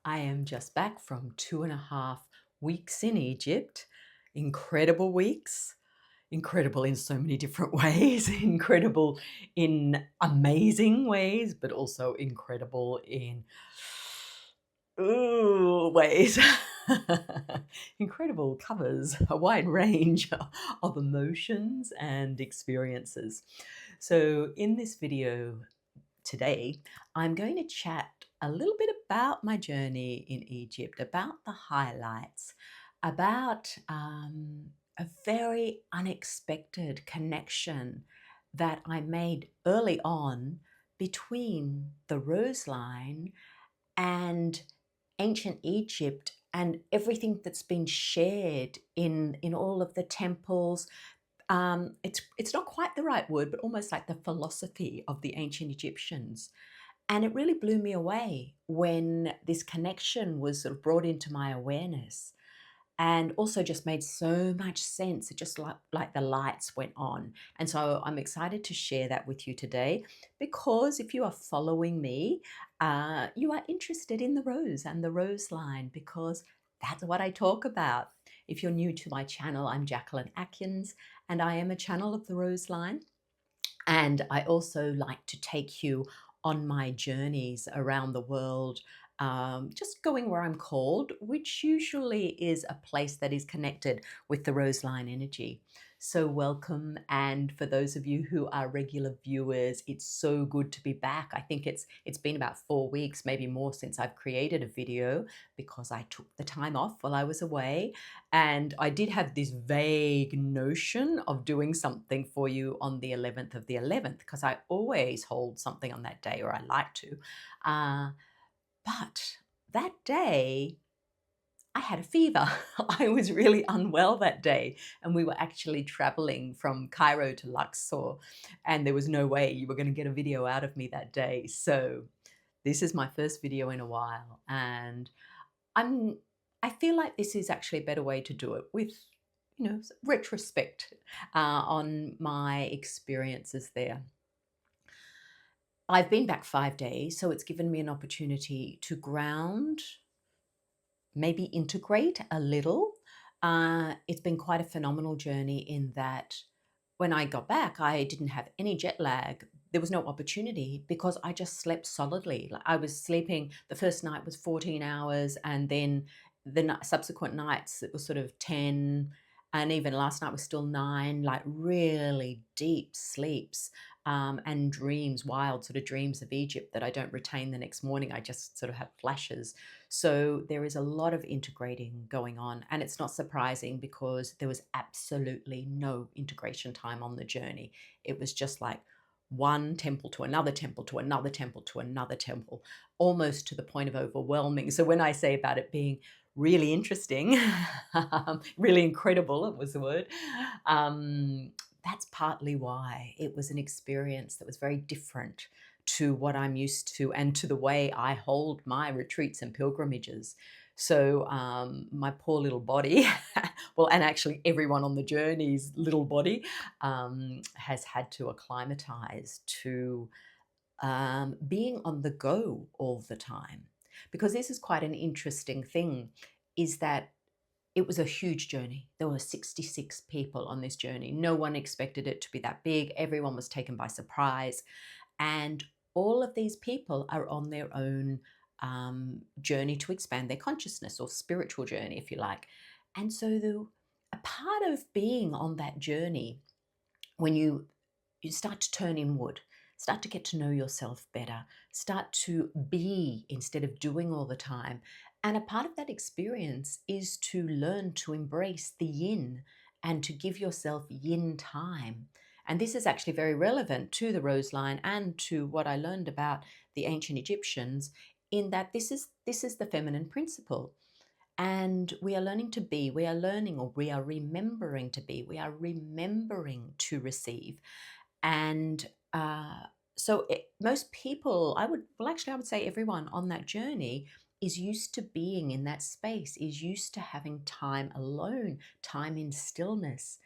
I am just back from 2.5 weeks in Egypt. Incredible weeks. Incredible in so many different ways. Incredible in amazing ways, but also incredible in ways. Incredible covers a wide range of emotions and experiences. So in this video today, I'm going to chat a little bit about my journey in Egypt, about the highlights, about a very unexpected connection that I made early on between the Rose Line and ancient Egypt and everything that's been shared in all of the temples. It's not quite the right word, but almost like the philosophy of the ancient Egyptians. And it really blew me away when this connection was sort of brought into my awareness, and also just made so much sense. It just like the lights went on. And so I'm excited to share that with you today, because if you are following me, you are interested in the rose and the rose line, because that's what I talk about. If you're new to my channel, I'm Jacqueline Atkins, and I am a channel of the rose line. And I also like to take you on my journeys around the world, just going where I'm called, which usually is a place that is connected with the Roseline energy. So welcome. And for those of you who are regular viewers, it's so good to be back. I think it's been about 4 weeks, maybe more, since I've created a video, because I took the time off while I was away. And I did have this vague notion of doing something for you on the 11th of the 11th, because I always hold something on that day, or I like to. But that day, I had a fever. I was really unwell that day, and we were actually traveling from Cairo to Luxor, and there was no way you were going to get a video out of me that day. So this is my first video in a while, and I feel like this is actually a better way to do it, with retrospect on my experiences there. I've been back 5 days, so it's given me an opportunity to ground, maybe integrate a little. It's been quite a phenomenal journey in that when I got back, I didn't have any jet lag. There was no opportunity, because I just slept solidly. Like, I was sleeping, the first night was 14 hours, and then the subsequent nights it was sort of 10, and even last night was still 9, like really deep sleeps, and dreams, wild sort of dreams of Egypt that I don't retain the next morning. I just sort of have flashes. So there is a lot of integrating going on, and it's not surprising, because there was absolutely no integration time on the journey. It was just like one temple to another temple to another temple to another temple, almost to the point of overwhelming. So when I say about it being really interesting, really incredible, it was the word, that's partly why it was an experience that was very different to what I'm used to, and to the way I hold my retreats and pilgrimages. So my poor little body, well, and actually everyone on the journey's little body, has had to acclimatize to being on the go all the time. Because this is quite an interesting thing, is that it was a huge journey. There were 66 people on this journey. No one expected it to be that big. Everyone was taken by surprise. And all of these people are on their own journey to expand their consciousness, or spiritual journey, if you like. And so a part of being on that journey, when you start to turn inward, start to get to know yourself better, start to be instead of doing all the time. And a part of that experience is to learn to embrace the yin, and to give yourself yin time. And this is actually very relevant to the rose line and to what I learned about the ancient Egyptians, in that this is the feminine principle. And we are learning to be, we are learning, or we are remembering to be, we are remembering to receive. And most people, I would say everyone on that journey is used to being in that space, is used to having time alone, time in stillness.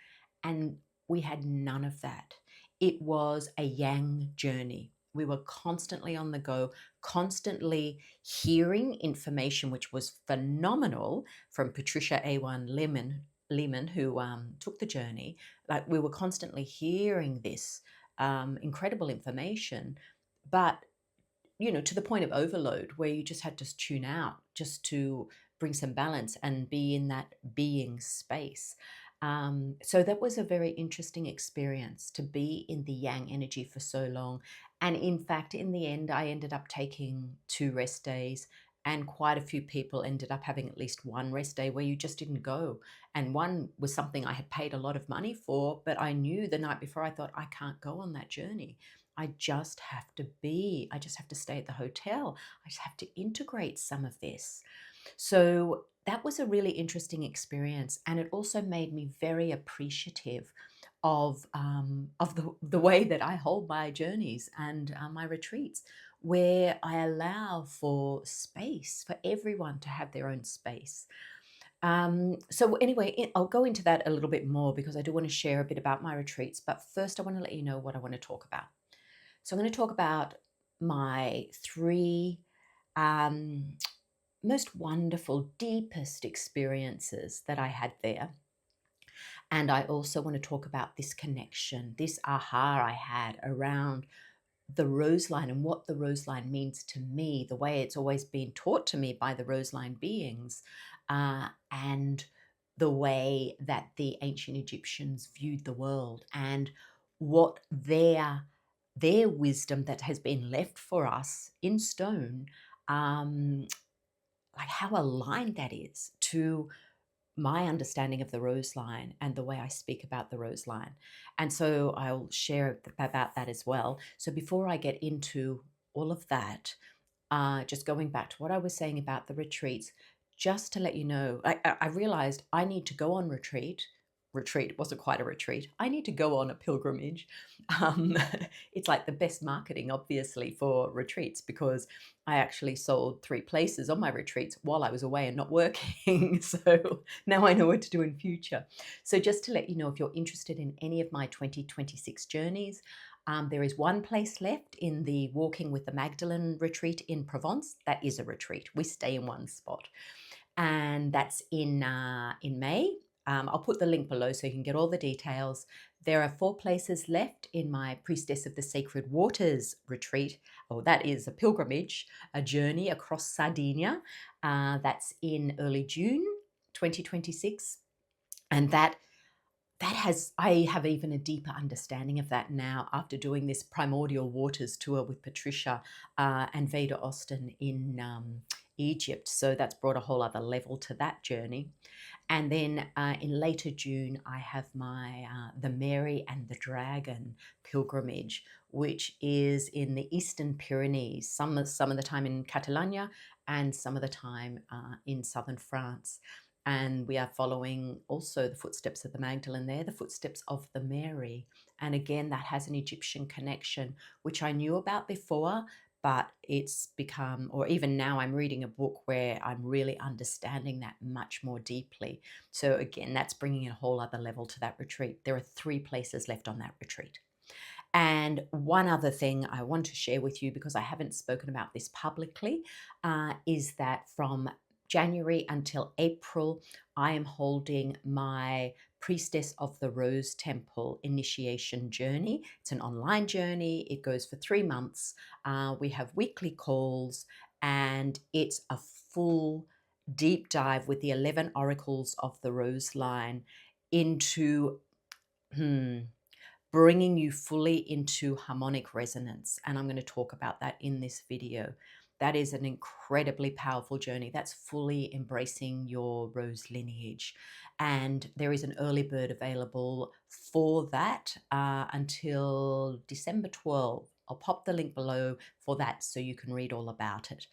And we had none of that. It was a yang journey. We were constantly on the go, constantly hearing information, which was phenomenal, from Patricia Awyan Lehman, who took the journey. Like, we were constantly hearing this incredible information, but to the point of overload where you just had to tune out just to bring some balance and be in that being space. So that was a very interesting experience, to be in the yang energy for so long. And in fact, in the end, I ended up taking 2 rest days, and quite a few people ended up having at least 1 rest day where you just didn't go. And one was something I had paid a lot of money for, but I knew the night before, I thought, I can't go on that journey. I just have to stay at the hotel. I just have to integrate some of this. So that was a really interesting experience. And it also made me very appreciative of the way that I hold my journeys and my retreats, where I allow for space for everyone to have their own space. So anyway, I'll go into that a little bit more because I do want to share a bit about my retreats. But first, I want to let you know what I want to talk about. So I'm going to talk about my 3 most wonderful, deepest experiences that I had there. And I also want to talk about this connection, this aha I had around the rose line and what the rose line means to me, the way it's always been taught to me by the rose line beings, and the way that the ancient Egyptians viewed the world, and what their wisdom that has been left for us in stone, like how aligned that is to my understanding of the rose line and the way I speak about the rose line. And so I'll share about that as well. So before I get into all of that, just going back to what I was saying about the retreats, just to let you know, I realized I need to go on retreat. It wasn't quite a retreat. I need to go on a pilgrimage. Um, it's like the best marketing, obviously, for retreats, because I actually sold 3 places on my retreats while I was away and not working. So now I know what to do in future. So just to let you know, if you're interested in any of my 2026 journeys, there is 1 place left in the Walking with the Magdalene retreat in Provence. That is a retreat. We stay in one spot. And that's in May. I'll put the link below so you can get all the details. There are 4 places left in my Priestess of the Sacred Waters retreat. Oh, that is a pilgrimage, a journey across Sardinia. That's in early June 2026. And I have even a deeper understanding of that now after doing this Primordial Waters tour with Patricia and Veda Austin in Egypt. So that's brought a whole other level to that journey. And then in later June, I have my the Mary and the Dragon pilgrimage, which is in the Eastern Pyrenees, some of the time in Catalonia and some of the time in southern France. And we are following also the footsteps of the Magdalene there, the footsteps of the Mary. And again, that has an Egyptian connection, which I knew about before, but it's become, or even now I'm reading a book where I'm really understanding that much more deeply. So again, that's bringing a whole other level to that retreat. There are 3 places left on that retreat. And one other thing I want to share with you, because I haven't spoken about this publicly, is that from January until April, I am holding my Priestess of the Rose Temple initiation journey. It's an online journey. It goes for 3 months. We have weekly calls, and it's a full deep dive with the 11 oracles of the Rose line into bringing you fully into harmonic resonance. And I'm going to talk about that in this video. That is an incredibly powerful journey. That's fully embracing your rose lineage. And there is an early bird available for that until December 12. I'll pop the link below for that so you can read all about it.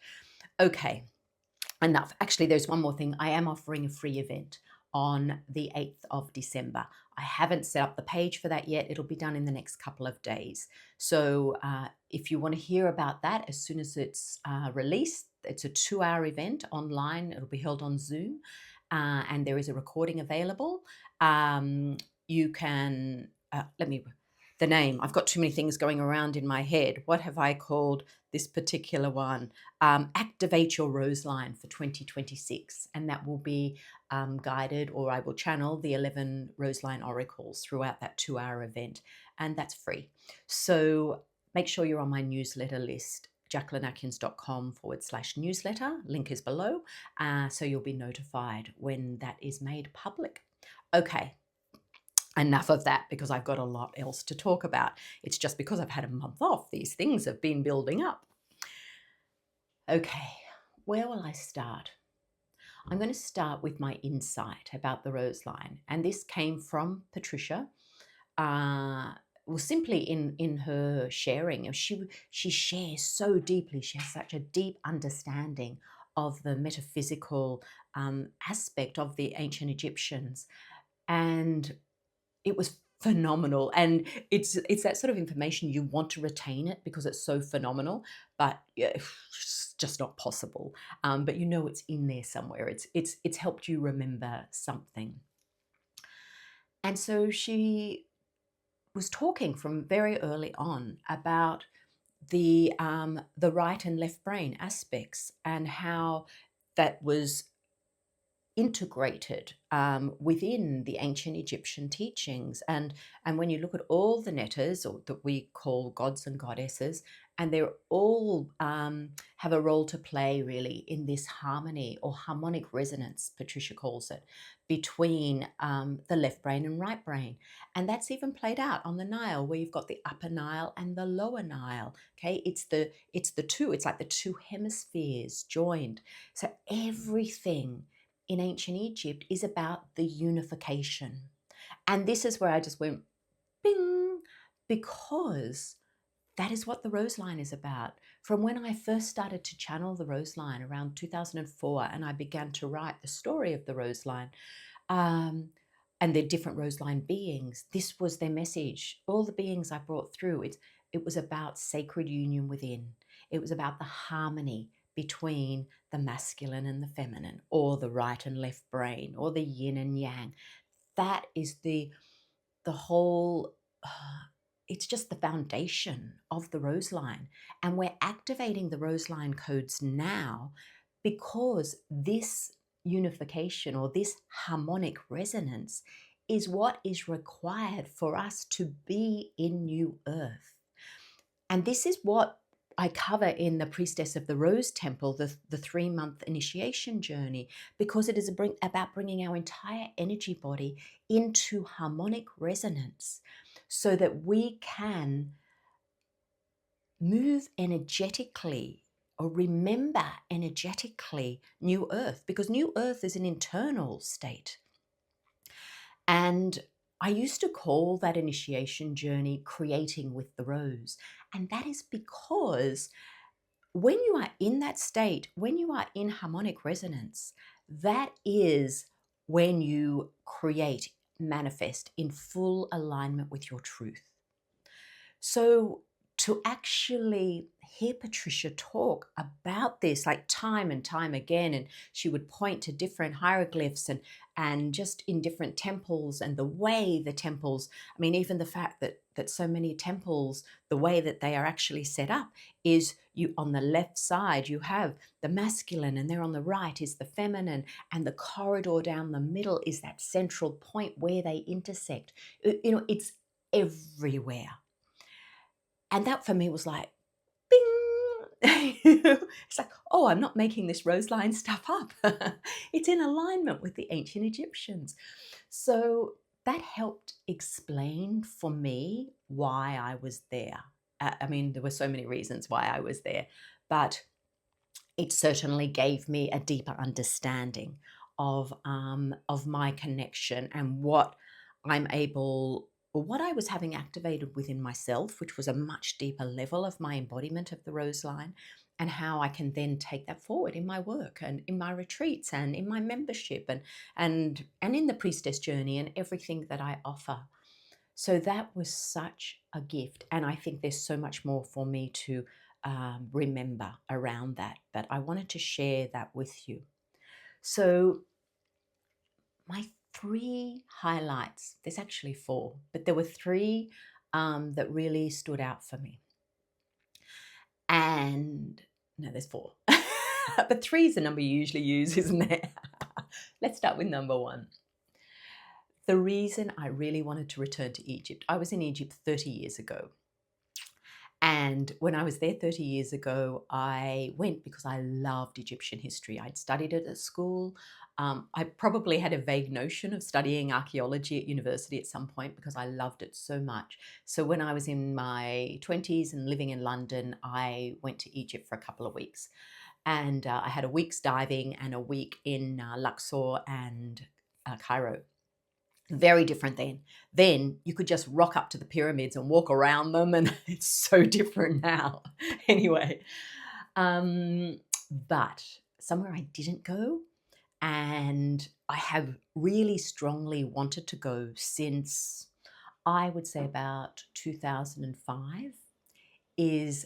Okay, enough. Actually, there's one more thing. I am offering a free event on the 8th of December. I haven't set up the page for that yet. It'll be done in the next couple of days. So if you want to hear about that as soon as it's released, it's a 2-hour event online. It'll be held on Zoom, and there is a recording available. You can, let me the name. I've got too many things going around in my head. What have I called this particular one? Activate Your Rose Line for 2026. And that will be guided, or I will channel the 11 Rose Line oracles throughout that 2-hour event. And that's free. So make sure you're on my newsletter list, jacquelineatkins.com/newsletter. Link is below. So you'll be notified when that is made public. Okay. Enough of that, because I've got a lot else to talk about. It's just because I've had a month off, these things have been building up. Okay, where will I start? I'm going to start with my insight about the Rose Line. And this came from Patricia. Well, simply in her sharing. She shares so deeply. She has such a deep understanding of the metaphysical aspect of the ancient Egyptians. And it was phenomenal, and it's that sort of information you want to retain it because it's so phenomenal, but yeah, it's just not possible. But you know it's in there somewhere. It's helped you remember something. And so she was talking from very early on about the right and left brain aspects and how that was integrated within the ancient Egyptian teachings. And when you look at all the netters, or that we call gods and goddesses, and they're all have a role to play really in this harmony or harmonic resonance, Patricia calls it, between the left brain and right brain. And that's even played out on the Nile, where you've got the upper Nile and the lower Nile. Okay, it's the two, it's like the two hemispheres joined. So everything in ancient Egypt is about the unification. And this is where I just went, bing, because that is what the Rose Line is about. From when I first started to channel the Rose Line around 2004, and I began to write the story of the Rose Line, and the different Rose Line beings, this was their message. All the beings I brought through, it was about sacred union within. It was about the harmony between the masculine and the feminine, or the right and left brain, or the yin and yang. That is the whole, it's just the foundation of the Rose Line. And we're activating the Rose Line codes now because this unification, or this harmonic resonance, is what is required for us to be in New Earth. And this is what I cover in the Priestess of the Rose Temple, the 3-month initiation journey, because it is about bringing our entire energy body into harmonic resonance so that we can move energetically, or remember energetically, New Earth, because New Earth is an internal state. And I used to call that initiation journey Creating with the Rose. And that is because when you are in that state, when you are in harmonic resonance, that is when you create, manifest in full alignment with your truth. So to actually hear Patricia talk about this, like time and time again, and she would point to different hieroglyphs and just in different temples, and the way the temples, I mean, even the fact that so many temples, the way that they are actually set up is you, on the left side, you have the masculine, and there on the right is the feminine, and the corridor down the middle is that central point where they intersect. You know, it's everywhere. And that for me was like, bing. It's like, oh, I'm not making this Rose Line stuff up. It's in alignment with the ancient Egyptians. So that helped explain for me why I was there. I mean, there were so many reasons why I was there, but it certainly gave me a deeper understanding of my connection and what I'm able, or what I was having activated within myself, which was a much deeper level of my embodiment of the Rose Line, and how I can then take that forward in my work and in my retreats and in my membership and in the priestess journey and everything that I offer. So that was such a gift, and I think there's so much more for me to remember around that, but I wanted to share that with you. So my 3 highlights, there's actually 4, but there were 3 that really stood out for me. And no, there's 4. But 3 is the number you usually use, isn't there? Let's start with number 1. The reason I really wanted to return to Egypt, I was in Egypt 30 years ago. And when I was there 30 years ago, I went because I loved Egyptian history. I'd studied it at school. I probably had a vague notion of studying archaeology at university at some point because I loved it so much. So when I was in my 20s and living in London, I went to Egypt for a couple of weeks. And I had a week's diving and a week in Luxor and Cairo. Very different then. Then you could just rock up to the pyramids and walk around them, and it's so different now. Anyway, but somewhere I didn't go, and I have really strongly wanted to go since, I would say, about 2005, is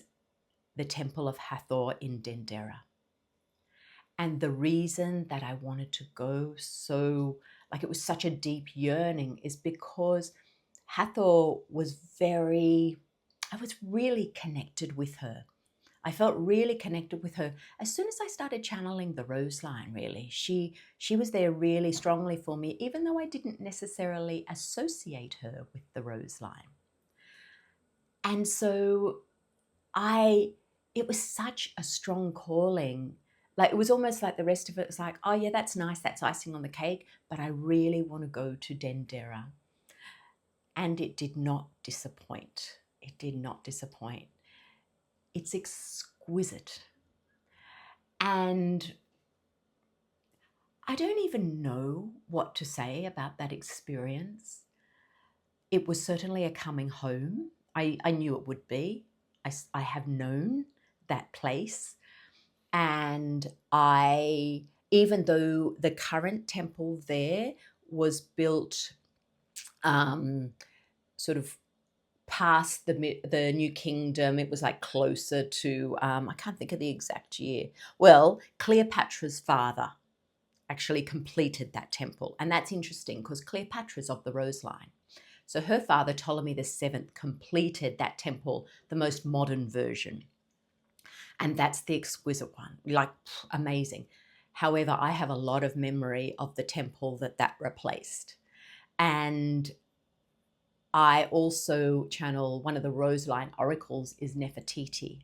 the Temple of Hathor in Dendera. And the reason that I wanted to go so, like it was such a deep yearning, is because Hathor was I was really connected with her. I felt really connected with her as soon as I started channeling the Rose Line, really. She was there really strongly for me, even though I didn't necessarily associate her with the Rose Line. And so it was such a strong calling. Like, it was almost like the rest of it was like, oh yeah, that's nice, that's icing on the cake, but I really want to go to Dendera. And it did not disappoint. It did not disappoint. It's exquisite. And I don't even know what to say about that experience. It was certainly a coming home. I knew it would be. I have known that place. And even though the current temple there was built sort of past the New Kingdom, it was like closer to, I can't think of the exact year. Well, Cleopatra's father actually completed that temple. And that's interesting because Cleopatra's of the Rose Line. So her father, Ptolemy VII, completed that temple, the most modern version. And that's the exquisite one, like amazing. However, I have a lot of memory of the temple that replaced. And I also channel one of the Rose Line oracles is Nefertiti.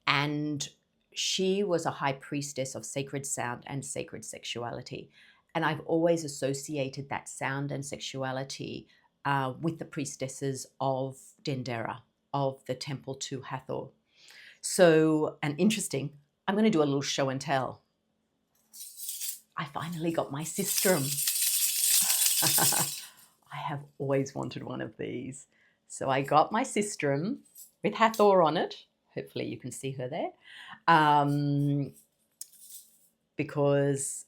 And she was a high priestess of sacred sound and sacred sexuality. And I've always associated that sound and sexuality with the priestesses of Dendera, of the temple to Hathor. So, and interesting, I'm going to do a little show and tell. I finally got my sistrum. I have always wanted one of these. So I got my sistrum with Hathor on it. Hopefully you can see her there. Because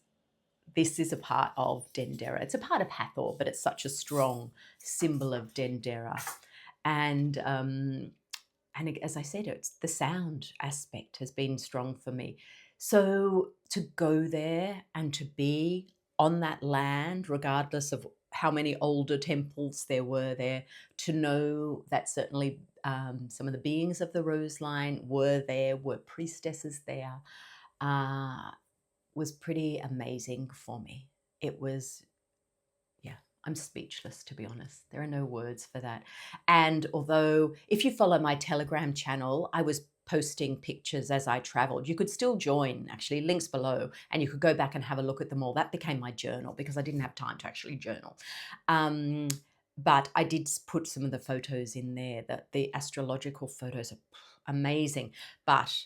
this is a part of Dendera. It's a part of Hathor, but it's such a strong symbol of Dendera. And as I said, it's the sound aspect has been strong for me. So to go there and to be on that land, regardless of how many older temples there were there, to know that certainly some of the beings of the Rose Line were there, were priestesses there, was pretty amazing for me. It was, I'm speechless, to be honest. There are no words for that. And although if you follow my Telegram channel, I was posting pictures as I traveled. You could still join, actually, links below, and you could go back and have a look at them all. That became my journal because I didn't have time to actually journal. But I did put some of the photos in there, that the astrological photos are amazing. But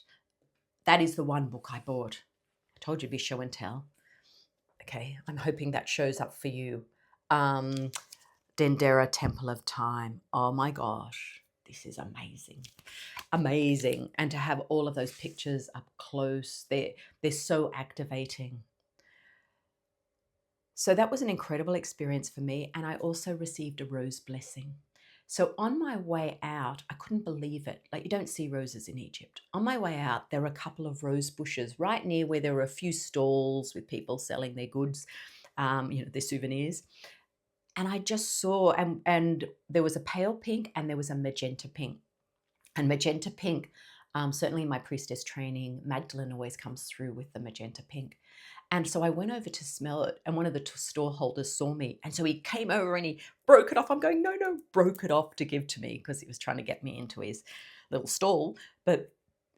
that is the one book I bought. I told you it'd be show and tell. Okay, I'm hoping that shows up for you. Dendera Temple of Time. Oh my gosh, this is amazing. Amazing. And to have all of those pictures up close, they're so activating. So that was an incredible experience for me. And I also received a rose blessing. So on my way out, I couldn't believe it. Like, you don't see roses in Egypt. On my way out, there were a couple of rose bushes right near where there were a few stalls with people selling their goods, their souvenirs. And I just saw, and there was a pale pink and there was a magenta pink. And magenta pink, certainly in my priestess training, Magdalene always comes through with the magenta pink. And so I went over to smell it, and one of the store holders saw me. And so he came over and he broke it off. I'm going, no, broke it off to give to me because he was trying to get me into his little stall. But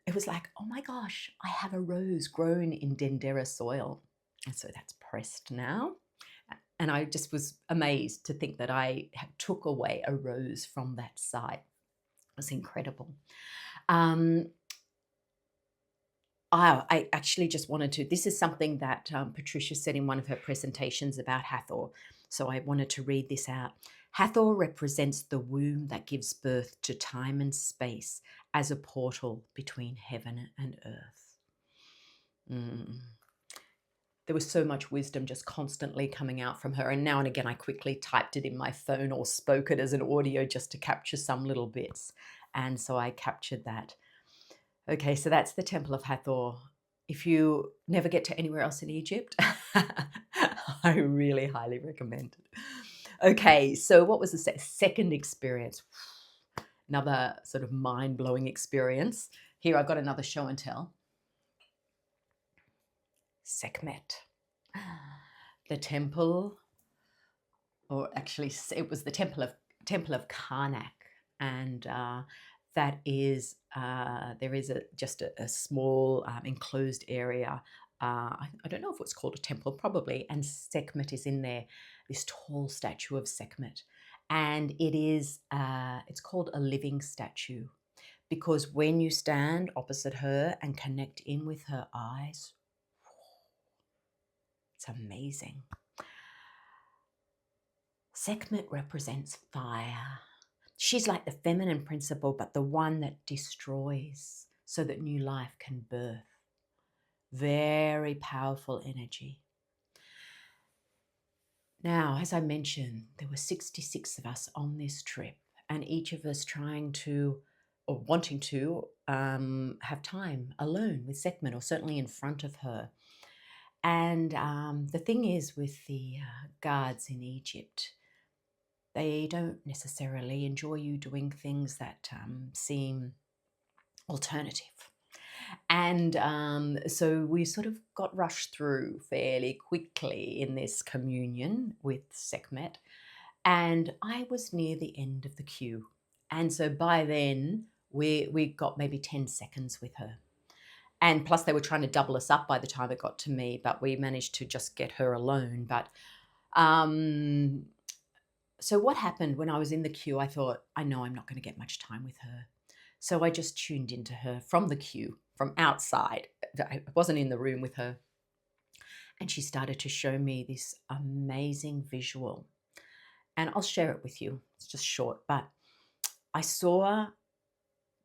it was like, oh my gosh, I have a rose grown in Dendera soil. And so that's pressed now. And I just was amazed to think that I took away a rose from that site. It was incredible. I actually just wanted to, this is something that Patricia said in one of her presentations about Hathor. So I wanted to read this out. Hathor represents the womb that gives birth to time and space as a portal between heaven and earth. There was so much wisdom just constantly coming out from her. And now and again, I quickly typed it in my phone or spoke it as an audio just to capture some little bits. And so I captured that. Okay, so that's the Temple of Hathor. If you never get to anywhere else in Egypt, I really highly recommend it. Okay, so what was the second experience? Another sort of mind-blowing experience. Here I've got another show and tell. Sekhmet. The temple, or actually it was the Temple of Karnak, and that is, there is just a small enclosed area. I don't know if it's called a temple, probably, and Sekhmet is in there, this tall statue of Sekhmet. And it is, it's called a living statue, because when you stand opposite her and connect in with her eyes, it's amazing. Sekhmet represents fire. She's like the feminine principle, but the one that destroys so that new life can birth. Very powerful energy. Now, as I mentioned, there were 66 of us on this trip, and each of us trying to, or wanting to, have time alone with Sekhmet, or certainly in front of her. And the thing is with the guards in Egypt, they don't necessarily enjoy you doing things that seem alternative. And so we sort of got rushed through fairly quickly in this communion with Sekhmet. And I was near the end of the queue. And so by then, we got maybe 10 seconds with her. And plus they were trying to double us up by the time it got to me, but we managed to just get her alone. But so what happened when I was in the queue, I thought, I know I'm not going to get much time with her. So I just tuned into her from the queue, from outside. I wasn't in the room with her. And she started to show me this amazing visual. And I'll share it with you. It's just short, but I saw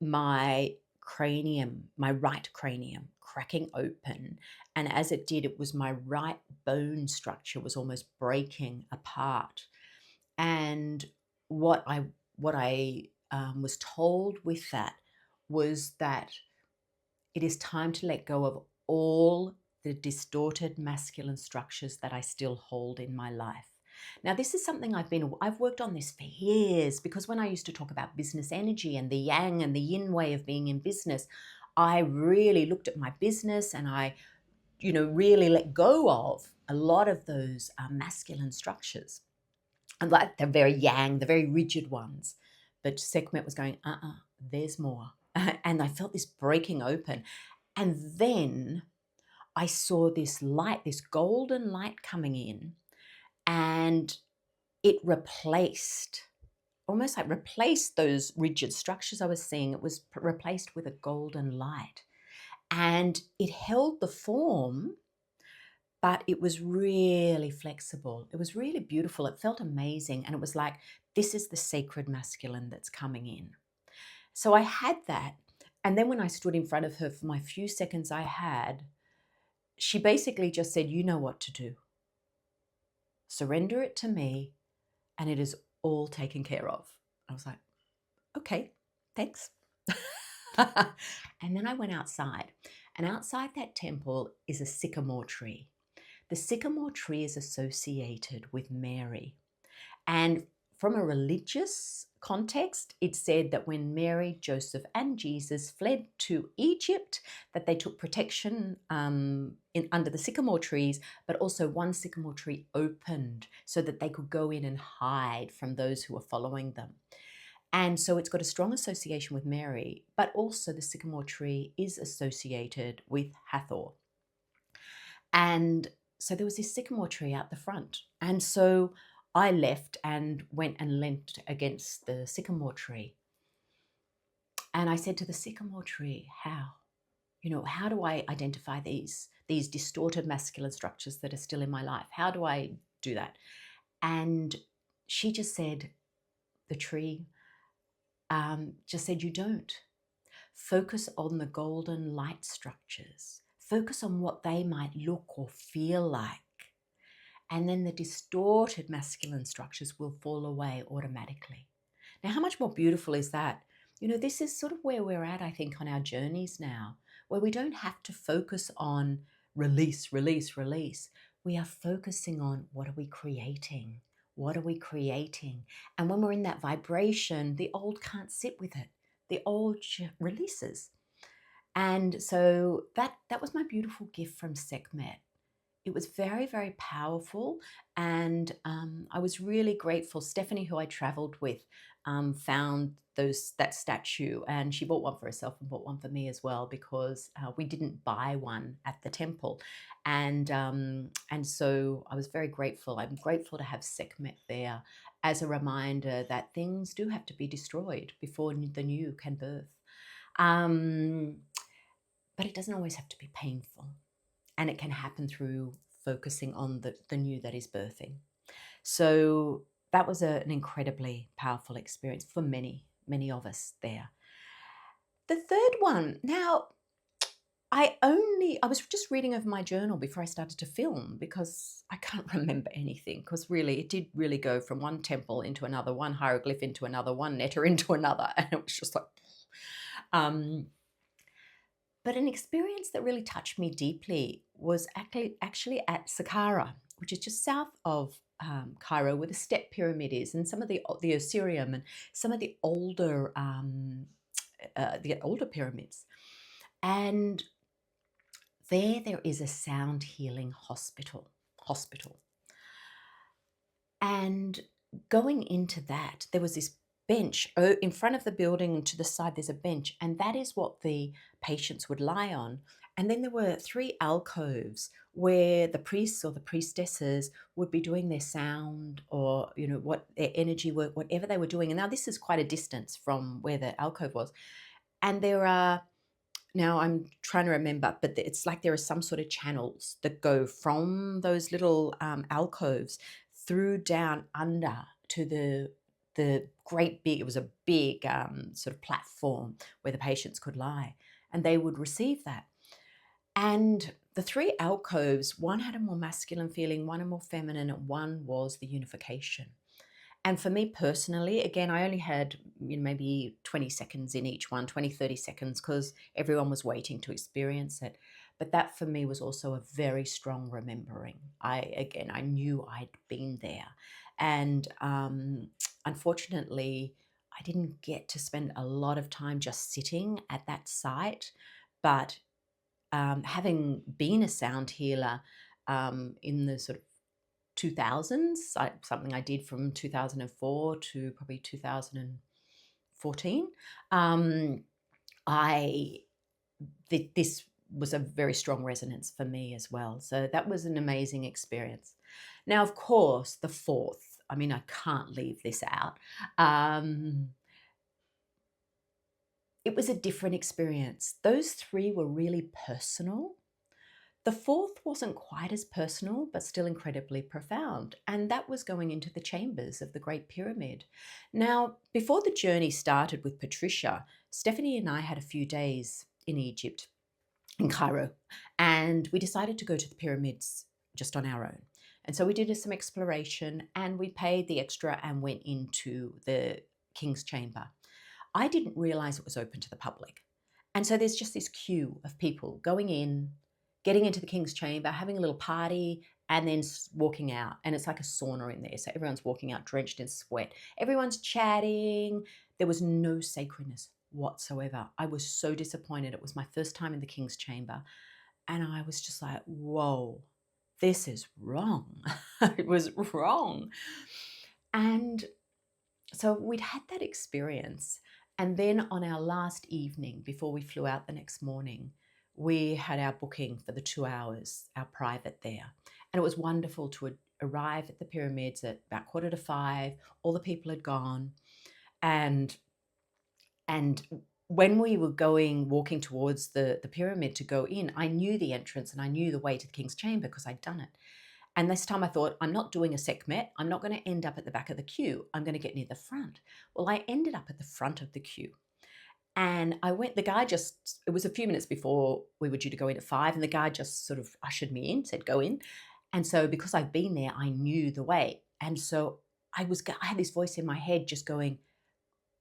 my cranium, my right cranium, cracking open. And as it did, it was my right bone structure was almost breaking apart. And what I was told with that was that it is time to let go of all the distorted masculine structures that I still hold in my life. Now, this is something I've worked on this for years, because when I used to talk about business energy and the yang and the yin way of being in business, I really looked at my business and I, really let go of a lot of those masculine structures. And like the very yang, the very rigid ones. But Sekhmet was going, there's more. And I felt this breaking open. And then I saw this light, this golden light coming in, and it almost replaced those rigid structures I was seeing. It was replaced with a golden light. And it held the form, but it was really flexible. It was really beautiful. It felt amazing. And it was like, this is the sacred masculine that's coming in. So I had that. And then when I stood in front of her for my few seconds I had, she basically just said, you know what to do. Surrender it to me, and it is all taken care of. I was like, okay, thanks. And then I went outside. And outside that temple is a sycamore tree. The sycamore tree is associated with Mary. And from a religious context, it said that when Mary, Joseph, and Jesus fled to Egypt, that they took protection under the sycamore trees, but also one sycamore tree opened so that they could go in and hide from those who were following them. And so it's got a strong association with Mary, but also the sycamore tree is associated with Hathor. And so there was this sycamore tree out the front. And so I left and went and leant against the sycamore tree. And I said to the sycamore tree, how? How do I identify these distorted masculine structures that are still in my life? How do I do that? And she just said, the tree just said, you don't. Focus on the golden light structures. Focus on what they might look or feel like. And then the distorted masculine structures will fall away automatically. Now, how much more beautiful is that? This is sort of where we're at, I think, on our journeys now, where we don't have to focus on release, release, release. We are focusing on what are we creating? What are we creating? And when we're in that vibration, the old can't sit with it. The old releases. And so that was my beautiful gift from Sekhmet. It was very, very powerful. And I was really grateful. Stephanie, who I traveled with, found that statue, and she bought one for herself and bought one for me as well, because we didn't buy one at the temple. And so I was very grateful. I'm grateful to have Sekhmet there as a reminder that things do have to be destroyed before the new can birth. But it doesn't always have to be painful. And it can happen through focusing on the new that is birthing. So that was an incredibly powerful experience for many, many of us there. The third one, now, I was just reading over my journal before I started to film, because I can't remember anything, because really it did really go from one temple into another, one hieroglyph into another, one letter into another, and it was just like... But an experience that really touched me deeply was actually at Saqqara, which is just south of Cairo, where the step pyramid is, and some of the Osirium and some of the older pyramids. And there is a sound healing hospital. And going into that, there was this bench in front of the building, and to the side there's a bench, and that is what the patients would lie on. And then there were 3 alcoves where the priests or the priestesses would be doing their sound, or what their energy work, whatever they were doing. And now this is quite a distance from where the alcove was. And there are, now I'm trying to remember, but it's like there are some sort of channels that go from those little alcoves through down under to the great big, it was a big sort of platform where the patients could lie, and they would receive that. And the 3 alcoves, one had a more masculine feeling, one a more feminine, and one was the unification. And for me personally, again, I only had maybe 20 seconds in each one, 20, 30 seconds, because everyone was waiting to experience it. But that for me was also a very strong remembering. I knew I'd been there. And unfortunately, I didn't get to spend a lot of time just sitting at that site. But having been a sound healer in the sort of 2000s, something I did from 2004 to probably 2014, this was a very strong resonance for me as well. So that was an amazing experience. Now, of course, the fourth, I can't leave this out. It was a different experience. Those 3 were really personal. The fourth wasn't quite as personal, but still incredibly profound. And that was going into the chambers of the Great Pyramid. Now, before the journey started with Patricia, Stephanie and I had a few days in Egypt, in Cairo, and we decided to go to the pyramids just on our own. And so we did some exploration, and we paid the extra and went into the King's Chamber. I didn't realize it was open to the public. And so there's just this queue of people going in, getting into the King's Chamber, having a little party, and then walking out, and it's like a sauna in there. So everyone's walking out drenched in sweat. Everyone's chatting. There was no sacredness whatsoever. I was so disappointed. It was my first time in the King's Chamber, and I was just like, whoa, this is wrong. It was wrong. And so we'd had that experience. And then on our last evening, before we flew out the next morning, we had our booking for the 2 hours, our private there. And it was wonderful to arrive at the pyramids at about 4:45. All the people had gone. And when we were walking towards the pyramid to go in, I knew the entrance and I knew the way to the King's Chamber because I'd done it. And this time I thought, I'm not doing a Sekhmet. I'm not going to end up at the back of the queue. I'm going to get near the front. Well, I ended up at the front of the queue. And the guy it was a few minutes before we were due to go in at 5, and the guy just sort of ushered me in, said, go in. And so because I've been there, I knew the way. And so I had this voice in my head just going,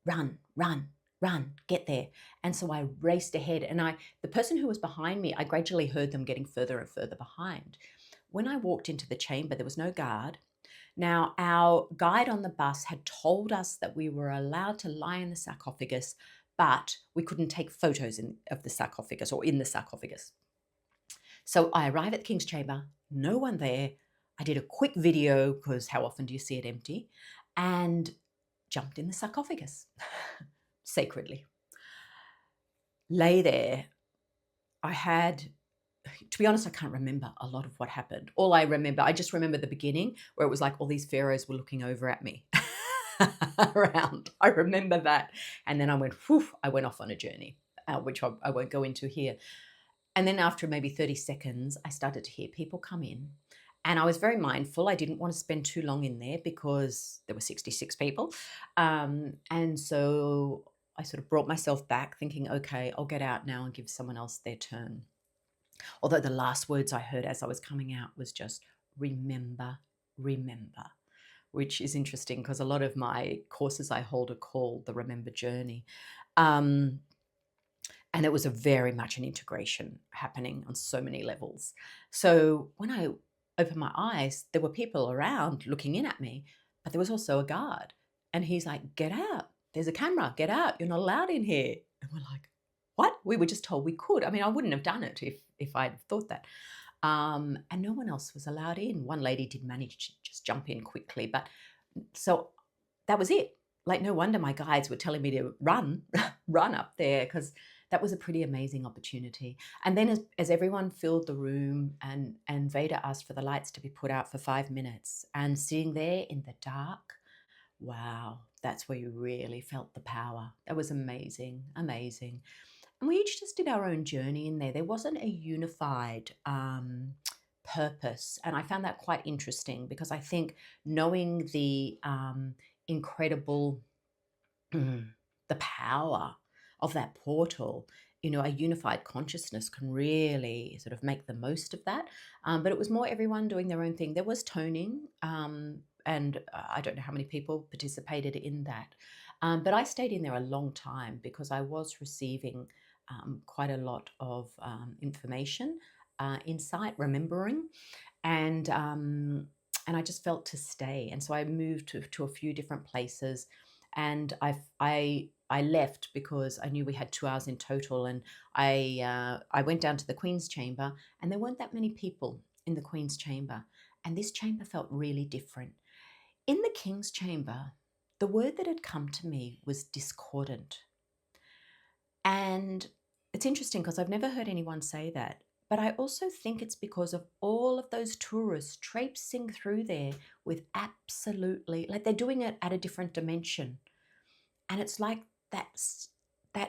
run, run, run, get there. And so I raced ahead, and the person who was behind me, I gradually heard them getting further and further behind. When I walked into the chamber, there was no guard. Now, our guide on the bus had told us that we were allowed to lie in the sarcophagus, but we couldn't take photos of the sarcophagus or in the sarcophagus. So I arrive at the King's Chamber, no one there. I did a quick video, because how often do you see it empty? And jumped in the sarcophagus sacredly. Lay there. To be honest, I can't remember a lot of what happened. I just remember the beginning where it was like all these pharaohs were looking over at me around. I remember that. And then I went off on a journey, which I won't go into here. And then after maybe 30 seconds, I started to hear people come in. And I was very mindful. I didn't want to spend too long in there because there were 66 people. And so I sort of brought myself back thinking, okay, I'll get out now and give someone else their turn. Although the last words I heard as I was coming out was just, remember, remember, which is interesting because a lot of my courses I hold are called the Remember Journey. And it was very much an integration happening on so many levels. So when I opened my eyes, there were people around looking in at me, but there was also a guard. And he's like, get out. There's a camera. Get out. You're not allowed in here. And we're like, what? We were just told we could. I mean, I wouldn't have done it if I'd thought that. And no one else was allowed in. One lady did manage to just jump in quickly. But so that was it. Like, no wonder my guides were telling me to run up there, because that was a pretty amazing opportunity. And then as everyone filled the room and Veda asked for the lights to be put out for 5 minutes, and sitting there in the dark, wow, that's where you really felt the power. That was amazing, amazing. And we each just did our own journey in there. There wasn't a unified purpose. And I found that quite interesting, because I think knowing the incredible, the power of that portal, a unified consciousness can really sort of make the most of that. But it was more everyone doing their own thing. There was toning, and I don't know how many people participated in that. But I stayed in there a long time because I was receiving quite a lot of information, insight, remembering, and I just felt to stay. And so I moved to a few different places, and I left because I knew we had 2 hours in total, and I went down to the Queen's Chamber, and there weren't that many people in the Queen's Chamber, and this chamber felt really different. In the King's Chamber, the word that had come to me was discordant. And it's interesting because I've never heard anyone say that, but I also think it's because of all of those tourists traipsing through there with absolutely, like, they're doing it at a different dimension. And it's like that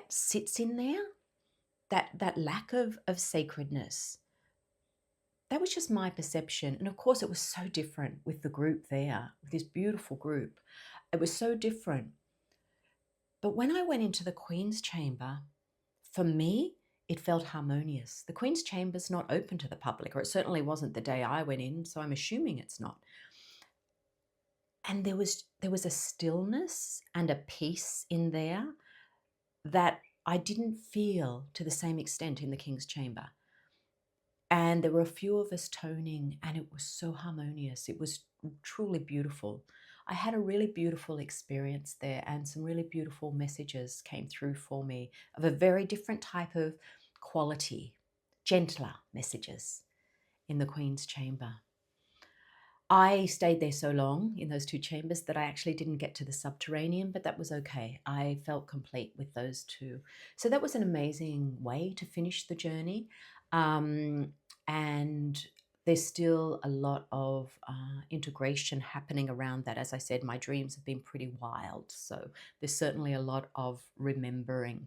sits in there, that lack of sacredness. That was just my perception. And of course, it was so different with the group there, with this beautiful group. It was so different. But when I went into the Queen's Chamber, for me, it felt harmonious. The Queen's Chamber's not open to the public, or it certainly wasn't the day I went in, so I'm assuming it's not. And there was a stillness and a peace in there that I didn't feel to the same extent in the King's Chamber. And there were a few of us toning, and it was so harmonious. It was truly beautiful. I had a really beautiful experience there, and some really beautiful messages came through for me of a very different type of quality, gentler messages in the Queen's Chamber. I stayed there so long in those two chambers that I actually didn't get to the subterranean, but that was okay. I felt complete with those two. So that was an amazing way to finish the journey. And there's still a lot of integration happening around that. As I said, my dreams have been pretty wild. So there's certainly a lot of remembering.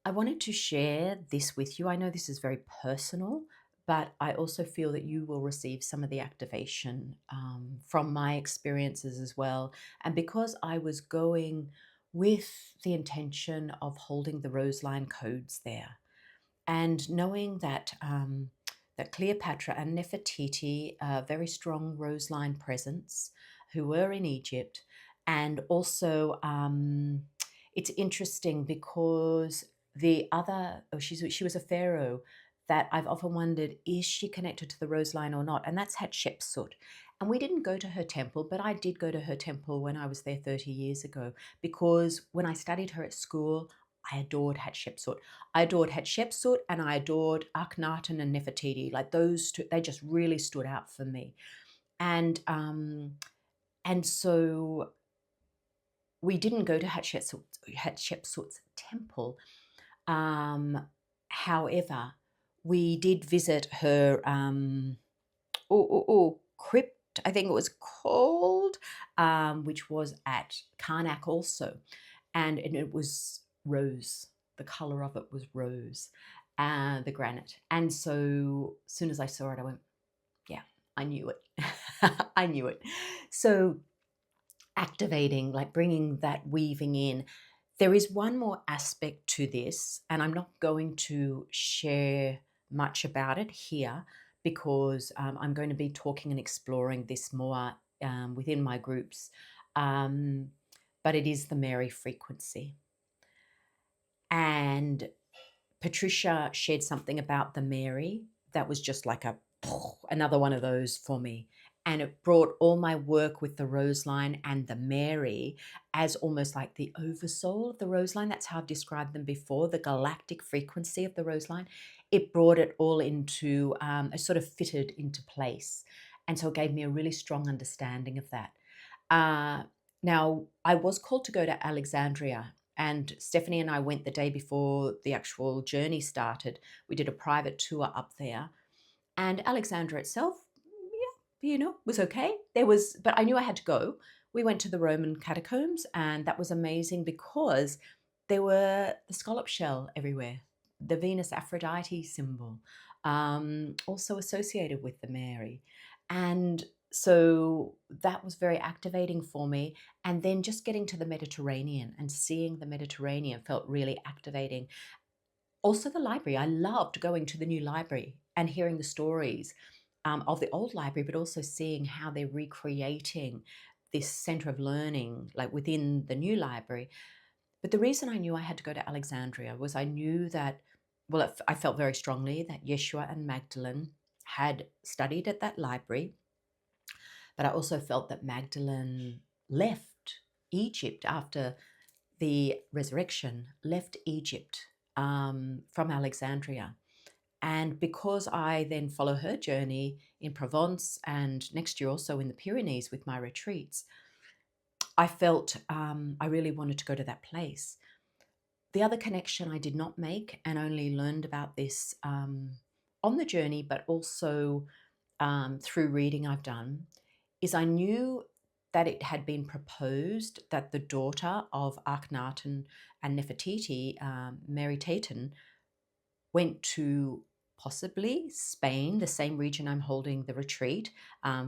I wanted to share this with you. I know this is very personal, but I also feel that you will receive some of the activation from my experiences as well. And because I was going with the intention of holding the Roseline codes there, and knowing that that Cleopatra and Nefertiti, a very strong Roseline presence, who were in Egypt, and also it's interesting because the other, she was a pharaoh that I've often wondered, is she connected to the Roseline or not? And that's Hatshepsut. And we didn't go to her temple, but I did go to her temple when I was there 30 years ago, because when I studied her at school, I adored Hatshepsut. I adored Hatshepsut and I adored Akhenaten and Nefertiti. Like those two, they just really stood out for me. And so we didn't go to Hatshepsut's temple. However, we did visit her crypt, I think it was called, which was at Karnak also. And it was rose. The color of it was rose, the granite. And so as soon as I saw it, I went, yeah, I knew it. I knew it. So activating, like bringing that weaving in. There is one more aspect to this, and I'm not going to share much about it here because I'm going to be talking and exploring this more within my groups. But it is the Mary frequency. And Patricia shared something about the Mary that was just like another one of those for me. And it brought all my work with the Roseline and the Mary as almost like the oversoul of the Roseline. That's how I've described them before, the galactic frequency of the Roseline. It brought it all into, it sort of fitted into place. And so it gave me a really strong understanding of that. Now, I was called to go to Alexandria, and Stephanie and I went the day before the actual journey started. We did a private tour up there. And Alexandria itself, yeah, was okay. But I knew I had to go. We went to the Roman catacombs, and that was amazing because there were the scallop shell everywhere, the Venus Aphrodite symbol, also associated with the Mary. And so that was very activating for me. And then just getting to the Mediterranean and seeing the Mediterranean felt really activating. Also the library. I loved going to the new library and hearing the stories of the old library, but also seeing how they're recreating this center of learning like within the new library. But the reason I knew I had to go to Alexandria was I knew that, well, I felt very strongly that Yeshua and Magdalene had studied at that library. But I also felt that Magdalene left Egypt after the resurrection, left Egypt from Alexandria. And because I then follow her journey in Provence and next year also in the Pyrenees with my retreats, I felt I really wanted to go to that place. The other connection I did not make and only learned about this on the journey, but also through reading I've done, is I knew that it had been proposed that the daughter of Akhenaten and Nefertiti, Meritaten, went to possibly Spain, the same region I'm holding the retreat,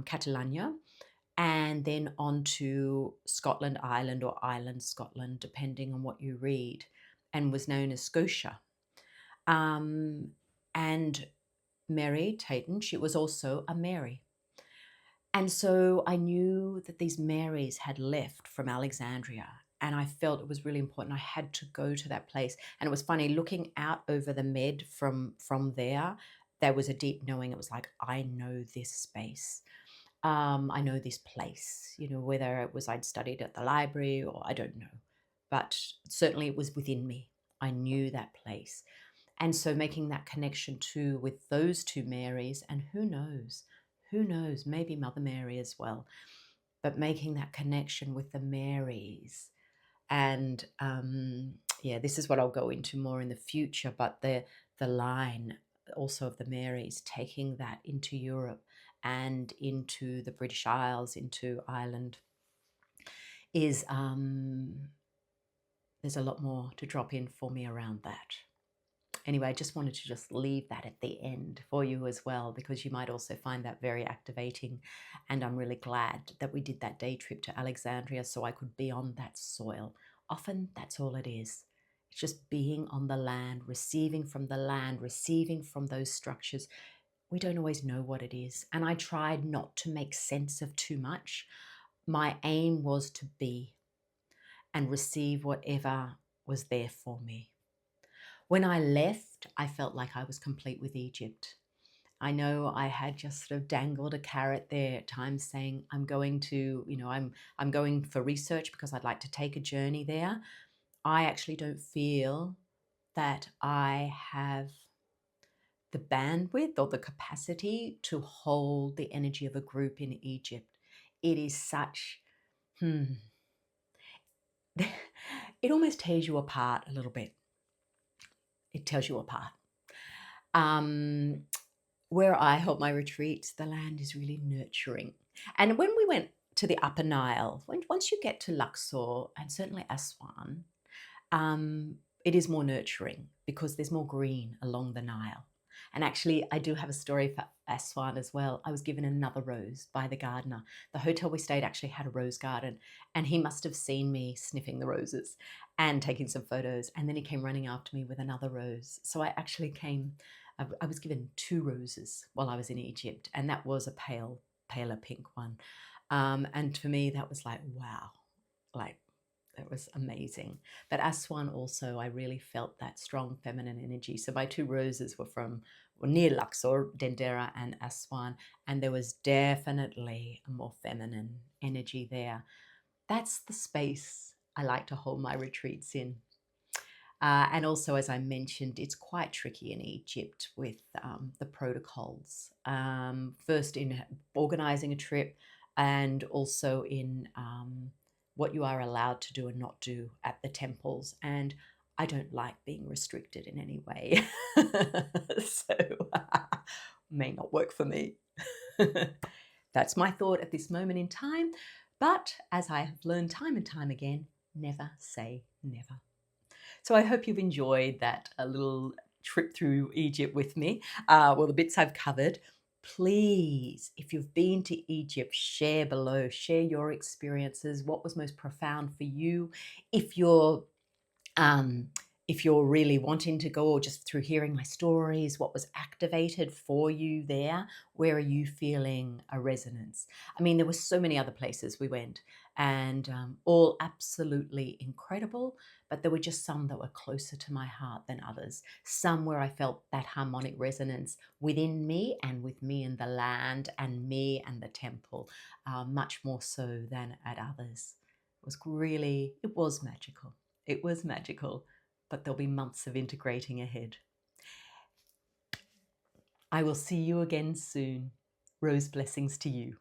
Catalonia, and then on to Scotland, Ireland, or Island, Scotland, depending on what you read, and was known as Scotia. And Mary Taten, she was also a Mary. And so I knew that these Marys had left from Alexandria and I felt it was really important. I had to go to that place. And it was funny looking out over the Med from there. There was a deep knowing. It was like, I know this space. I know this place, you know, whether it was I'd studied at the library or I don't know, but certainly it was within me. I knew that place. And so making that connection too with those two Marys, and who knows, maybe Mother Mary as well, but making that connection with the Marys. And yeah, this is what I'll go into more in the future, but the line also of the Marys, taking that into Europe and into the British Isles, into Ireland, is there's a lot more to drop in for me around that. Anyway, I just wanted to just leave that at the end for you as well, because you might also find that very activating. And I'm really glad that we did that day trip to Alexandria so I could be on that soil. Often that's all it is. It's just being on the land, receiving from the land, receiving from those structures. We don't always know what it is. And I tried not to make sense of too much. My aim was to be and receive whatever was there for me. When I left, I felt like I was complete with Egypt. I know I had just sort of dangled a carrot there at times saying, I'm going to, you know, I'm going for research because I'd like to take a journey there. I actually don't feel that I have the bandwidth or the capacity to hold the energy of a group in Egypt. It is such, it almost tears you apart a little bit. It tells you apart. Where I hold my retreats, the land is really nurturing. And when we went to the Upper Nile, once you get to Luxor and certainly Aswan, it is more nurturing because there's more green along the Nile. And actually, I do have a story for Aswan as well. I was given another rose by the gardener. The hotel we stayed actually had a rose garden, and he must have seen me sniffing the roses and taking some photos. And then he came running after me with another rose. So I actually I was given 2 roses while I was in Egypt, and that was a paler pink one. And for me, that was like, wow, like, that was amazing. But Aswan also, I really felt that strong feminine energy. So my 2 roses were near Luxor, Dendera and Aswan, and there was definitely a more feminine energy there. That's the space I like to hold my retreats in. And also, as I mentioned, it's quite tricky in Egypt with the protocols. First in organizing a trip, and also in what you are allowed to do and not do at the temples. And I don't like being restricted in any way. So may not work for me. That's my thought at this moment in time. But as I have learned time and time again, never say never. So I hope you've enjoyed that little trip through Egypt with me. Well, the bits I've covered. Please, if you've been to Egypt, share below, share your experiences. What was most profound for you? If you're really wanting to go, or just through hearing my stories, what was activated for you there? Where are you feeling a resonance? I mean, there were so many other places we went, and all absolutely incredible, but there were just some that were closer to my heart than others. Some where I felt that harmonic resonance within me and with me and the land and me and the temple, much more so than at others. It was magical. It was magical, but there'll be months of integrating ahead. I will see you again soon. Rose blessings to you.